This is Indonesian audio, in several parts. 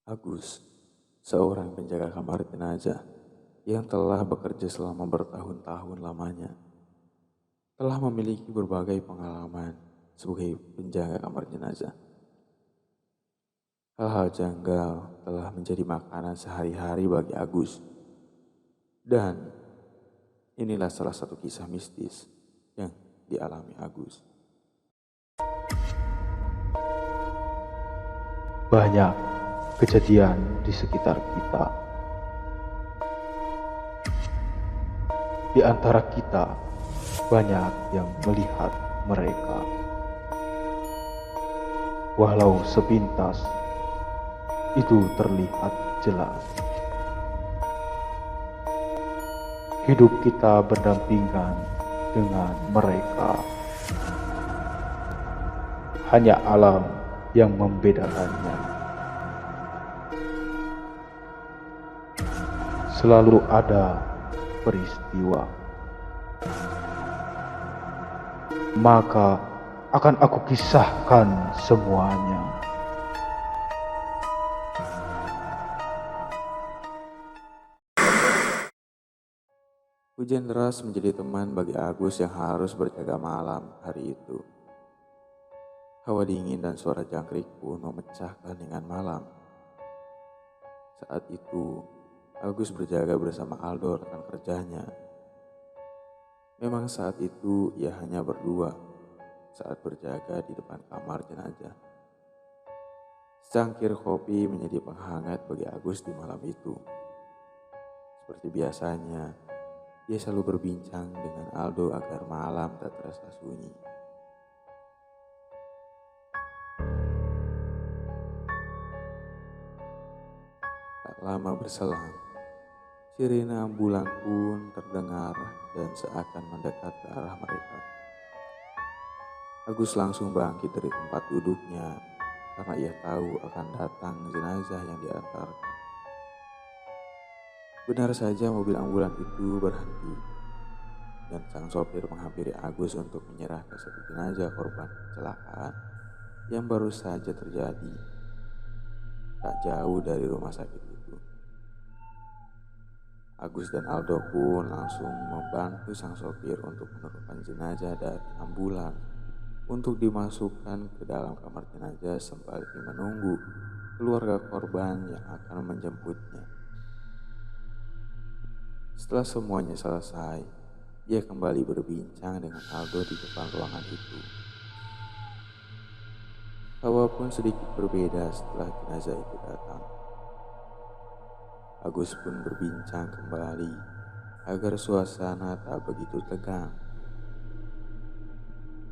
Agus, seorang penjaga kamar jenazah yang telah bekerja selama bertahun-tahun lamanya, telah memiliki berbagai pengalaman sebagai penjaga kamar jenazah. Hal-hal janggal telah menjadi makanan sehari-hari bagi Agus. Dan inilah salah satu kisah mistis yang dialami Agus. Banyak kejadian di sekitar kita. Di antara kita, banyak yang melihat mereka. Walau sepintas, itu terlihat jelas. Hidup kita berdampingan dengan mereka. Hanya alam yang membedakannya. Selalu ada peristiwa, maka akan aku kisahkan semuanya. Hujan deras menjadi teman bagi Agus yang harus berjaga malam hari itu. Hawa dingin dan suara jangkrik pun memecah keheningan malam. Saat itu, Agus berjaga bersama Aldo rekan kerjanya. Memang saat itu ia hanya berdua saat berjaga di depan kamar jenazah. Secangkir kopi menjadi penghangat bagi Agus di malam itu. Seperti biasanya, dia selalu berbincang dengan Aldo agar malam tak terasa sunyi. Tak lama berselang, sirine ambulan pun terdengar dan seakan mendekat ke arah mereka. Agus langsung bangkit dari tempat duduknya karena ia tahu akan datang jenazah yang diantarkan. Benar saja mobil ambulan itu berhenti dan sang sopir menghampiri Agus untuk menyerahkan satu jenazah korban kecelakaan yang baru saja terjadi tak jauh dari rumah sakit itu. Agus dan Aldo pun langsung membantu sang sopir untuk menurunkan jenazah dari ambulan untuk dimasukkan ke dalam kamar jenazah sembari menunggu keluarga korban yang akan menjemputnya. Setelah semuanya selesai, ia kembali berbincang dengan Aldo di depan ruangan itu. Hawa pun sedikit berbeda setelah jenazah itu datang. Agus pun berbincang kembali agar suasana tak begitu tegang.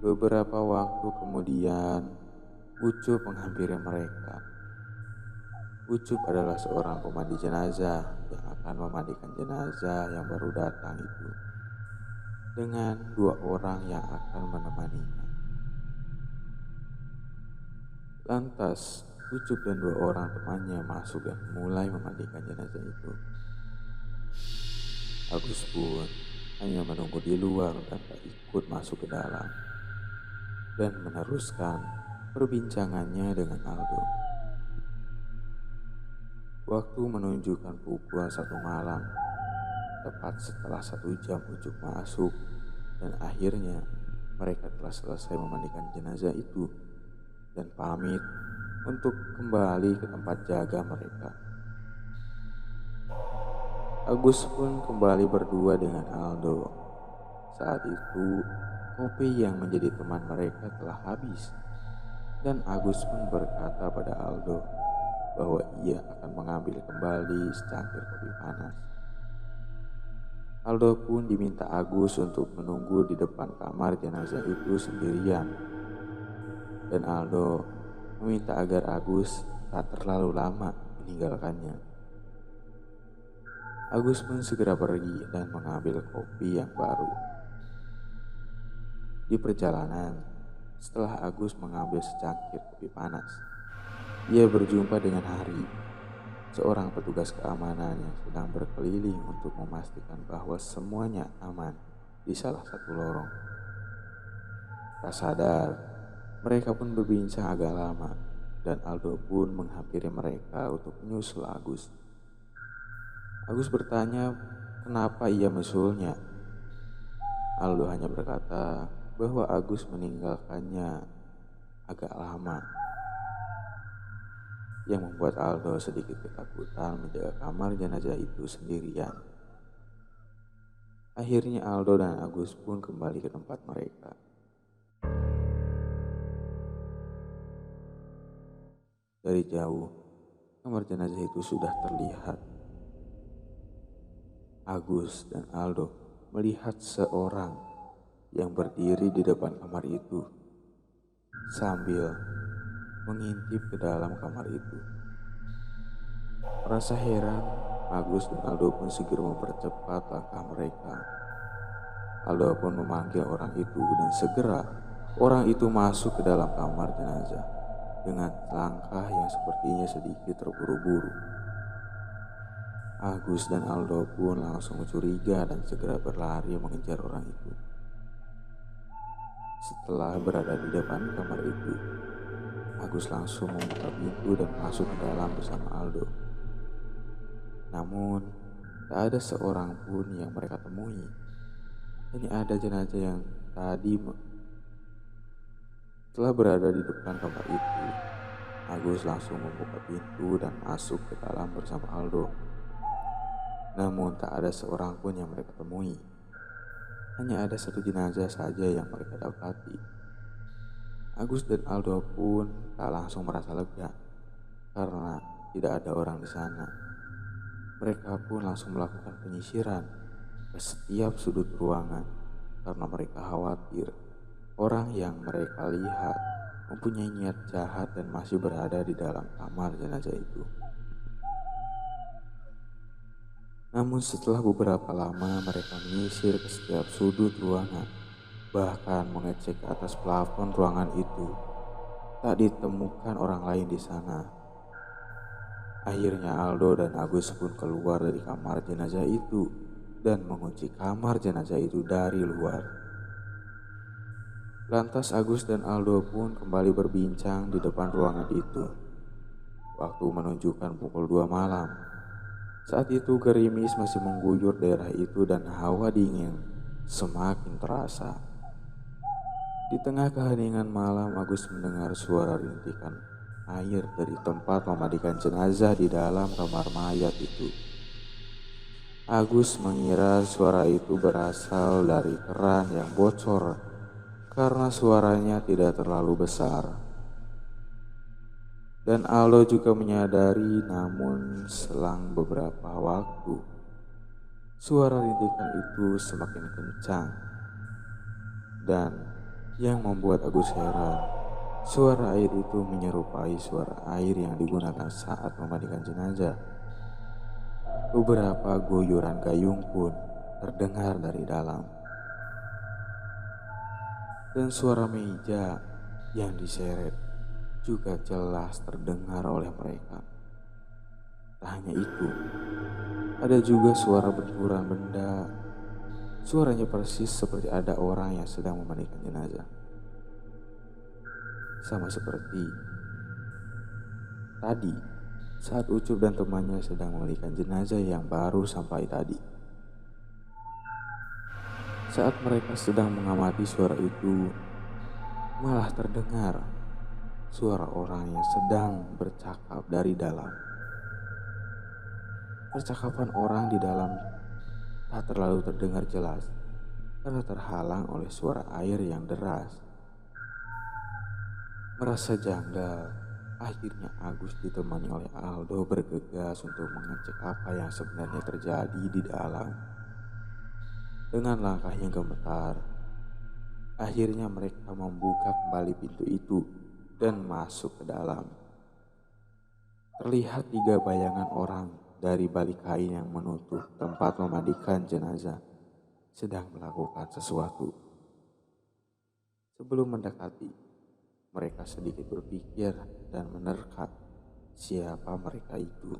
Beberapa waktu kemudian, Ucup menghampiri mereka. Ucup adalah seorang pemandi jenazah yang akan memandikan jenazah yang baru datang itu dengan dua orang yang akan menemaninya. Lantas, Ucup dan dua orang temannya masuk dan mulai memandikan jenazah itu. Agus pun hanya menunggu di luar dan tak ikut masuk ke dalam dan meneruskan perbincangannya dengan Aldo. Waktu menunjukkan pukul 1 malam, tepat setelah 1 jam Ucup masuk dan akhirnya mereka telah selesai memandikan jenazah itu dan pamit untuk kembali ke tempat jaga mereka. Agus pun kembali berdua dengan Aldo. Saat itu, kopi yang menjadi teman mereka telah habis dan Agus pun berkata pada Aldo bahwa ia akan mengambil kembali secangkir kopi panas. Aldo pun diminta Agus untuk menunggu di depan kamar jenazah itu sendirian. Dan Aldo meminta agar Agus tak terlalu lama meninggalkannya. Agus pun segera pergi dan mengambil kopi yang baru. Di perjalanan, setelah Agus mengambil secangkir kopi panas, ia berjumpa dengan Hari, seorang petugas keamanan yang sedang berkeliling untuk memastikan bahwa semuanya aman di salah satu lorong. Tak sadar, mereka pun berbincang agak lama dan Aldo pun menghampiri mereka untuk menyusul Agus. Agus bertanya kenapa ia menyusulnya. Aldo hanya berkata bahwa Agus meninggalkannya agak lama, yang membuat Aldo sedikit ketakutan menjaga kamar jenazah itu sendirian. Akhirnya Aldo dan Agus pun kembali ke tempat mereka. Dari jauh, kamar jenazah itu sudah terlihat. Agus dan Aldo melihat seorang yang berdiri di depan kamar itu sambil mengintip ke dalam kamar itu. Merasa heran, Agus dan Aldo pun segera mempercepat langkah mereka. Aldo pun memanggil orang itu dan segera orang itu masuk ke dalam kamar jenazah dengan langkah yang sepertinya sedikit terburu-buru. Agus dan Aldo pun langsung curiga dan segera berlari mengejar orang itu. Setelah berada di depan kamar itu, Agus langsung membuka pintu dan masuk ke dalam bersama Aldo. Namun, tak ada seorang pun yang mereka temui. Hanya ada jenazah yang tadi setelah berada di depan kamar itu, Agus langsung membuka pintu dan masuk ke dalam bersama Aldo. Namun tak ada seorang pun yang mereka temui. Hanya ada satu jenazah saja yang mereka dapati. Agus dan Aldo pun tak langsung merasa lega karena tidak ada orang di sana. Mereka pun langsung melakukan penyisiran ke setiap sudut ruangan karena mereka khawatir orang yang mereka lihat mempunyai niat jahat dan masih berada di dalam kamar jenazah itu. Namun setelah beberapa lama mereka menyisir ke setiap sudut ruangan, bahkan mengecek ke atas plafon ruangan itu, tak ditemukan orang lain di sana. Akhirnya Aldo dan Agus pun keluar dari kamar jenazah itu dan mengunci kamar jenazah itu dari luar. Lantas Agus dan Aldo pun kembali berbincang di depan ruangan itu. Waktu menunjukkan pukul 2 malam. Saat itu gerimis masih mengguyur daerah itu dan hawa dingin semakin terasa. Di tengah keheningan malam, Agus mendengar suara rintikan air dari tempat memandikan jenazah di dalam kamar mayat itu. Agus mengira suara itu berasal dari keran yang bocor karena suaranya tidak terlalu besar. Dan Aldo juga menyadari, namun selang beberapa waktu suara rintikan itu semakin kencang. Dan yang membuat Agus heran, suara air itu menyerupai suara air yang digunakan saat memandikan jenazah. Beberapa guyuran gayung pun terdengar dari dalam. Dan suara meja yang diseret juga jelas terdengar oleh mereka. Tak hanya itu, ada juga suara benturan benda. Suaranya persis seperti ada orang yang sedang memandikan jenazah. Sama seperti tadi saat Ucup dan temannya sedang memandikan jenazah yang baru sampai tadi. Saat mereka sedang mengamati suara itu, malah terdengar suara orang yang sedang bercakap dari dalam. Percakapan orang di dalam tak terlalu terdengar jelas karena terhalang oleh suara air yang deras. Merasa janggal, akhirnya Agus ditemani oleh Aldo bergegas untuk mengecek apa yang sebenarnya terjadi di dalam. Dengan langkah yang gemetar, akhirnya mereka membuka kembali pintu itu dan masuk ke dalam. Terlihat 3 bayangan orang dari balik kain yang menutup tempat memandikan jenazah sedang melakukan sesuatu. Sebelum mendekati, mereka sedikit berpikir dan menerka siapa mereka itu.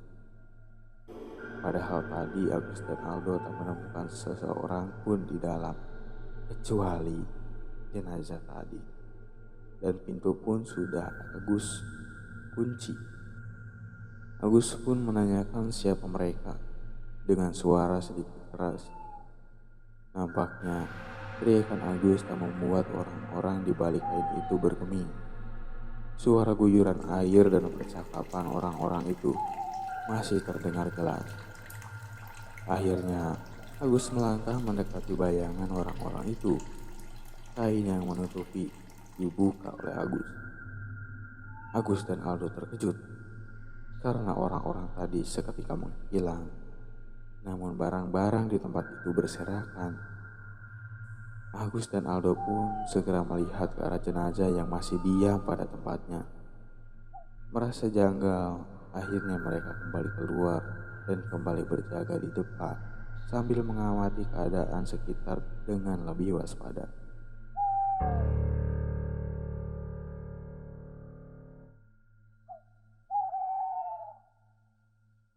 Padahal tadi Agus dan Aldo tak menemukan seseorang pun di dalam kecuali jenazah tadi. Dan pintu pun sudah Agus kunci. Agus pun menanyakan siapa mereka dengan suara sedikit keras. Nampaknya teriakan Agus tak membuat orang-orang di balik kain itu bergeming. Suara guyuran air dan percakapan orang-orang itu masih terdengar jelas. Akhirnya Agus melangkah mendekati bayangan orang-orang itu. Kain yang menutupi dibuka oleh Agus. Agus dan Aldo terkejut karena orang-orang tadi seketika menghilang. Namun barang-barang di tempat itu berserakan. Agus dan Aldo pun segera melihat ke arah jenazah yang masih diam pada tempatnya. Merasa janggal, akhirnya mereka kembali keluar dan kembali berjaga di depan sambil mengamati keadaan sekitar dengan lebih waspada.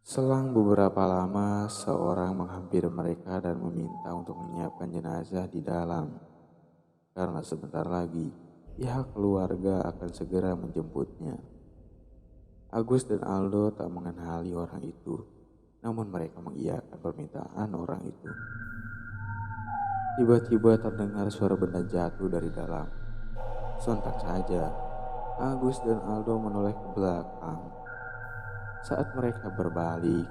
Selang beberapa lama, seorang menghampiri mereka dan meminta untuk menyiapkan jenazah di dalam. Karena sebentar lagi, pihak keluarga akan segera menjemputnya. Agus dan Aldo tak mengenali orang itu, namun mereka mengiyakan permintaan orang itu. Tiba-tiba terdengar suara benda jatuh dari dalam. Sontak saja, Agus dan Aldo menoleh ke belakang. Saat mereka berbalik,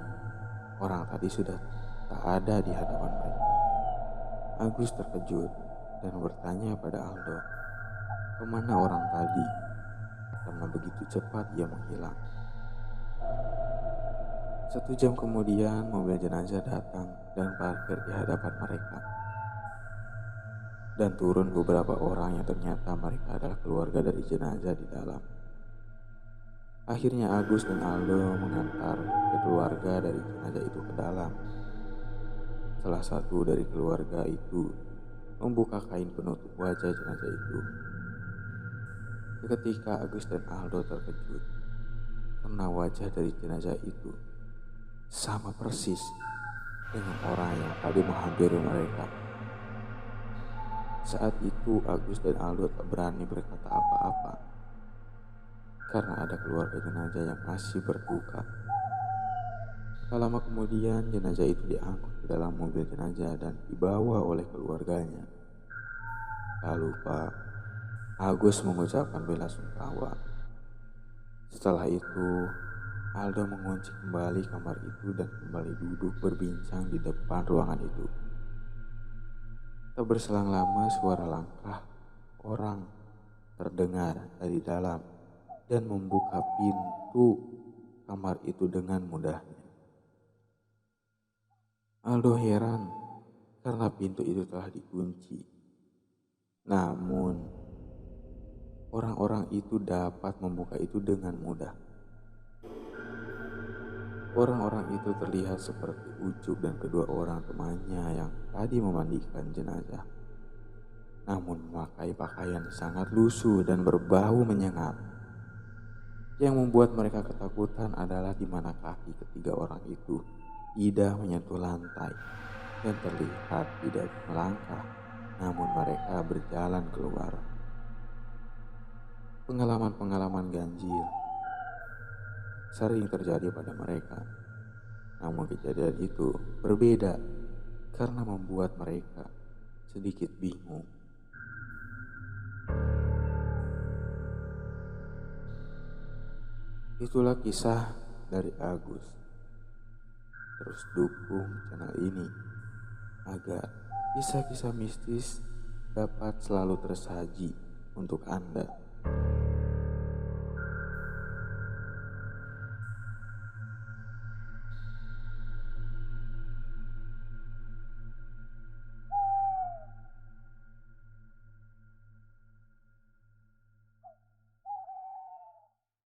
orang tadi sudah tak ada di hadapan mereka. Agus terkejut dan bertanya pada Aldo, kemana orang tadi? Karena begitu cepat ia menghilang. 1 jam kemudian, mobil jenazah datang dan parkir di hadapan mereka. Dan turun beberapa orang yang ternyata mereka adalah keluarga dari jenazah di dalam. Akhirnya Agus dan Aldo mengantar keluarga dari jenazah itu ke dalam. Salah satu dari keluarga itu membuka kain penutup wajah jenazah itu. Seketika Agus dan Aldo terkejut karena wajah dari jenazah itu sama persis dengan orang yang tadi menghampiri mereka. Saat itu Agus dan Aldo tak berani berkata apa-apa karena ada keluarga jenazah yang masih berduka. Tak lama kemudian jenazah itu diangkut ke dalam mobil jenazah dan dibawa oleh keluarganya. Tak lupa Agus mengucapkan bela sungkawa. Setelah itu Aldo mengunci kembali kamar itu dan kembali duduk berbincang di depan ruangan itu. Tak berselang lama suara langkah orang terdengar dari dalam dan membuka pintu kamar itu dengan mudahnya. Aldo heran karena pintu itu telah dikunci. Namun orang-orang itu dapat membuka itu dengan mudah. Orang-orang itu terlihat seperti Ucup dan kedua orang temannya yang tadi memandikan jenazah. Namun memakai pakaian sangat lusuh dan berbau menyengat. Yang membuat mereka ketakutan adalah di mana kaki ketiga orang itu tidak menyentuh lantai dan terlihat tidak melangkah, namun mereka berjalan keluar. Pengalaman-pengalaman ganjil sering terjadi pada mereka, namun kejadian itu berbeda karena membuat mereka sedikit bingung. Itulah kisah dari Agus. Terus dukung channel ini agar kisah-kisah mistis dapat selalu tersaji untuk Anda.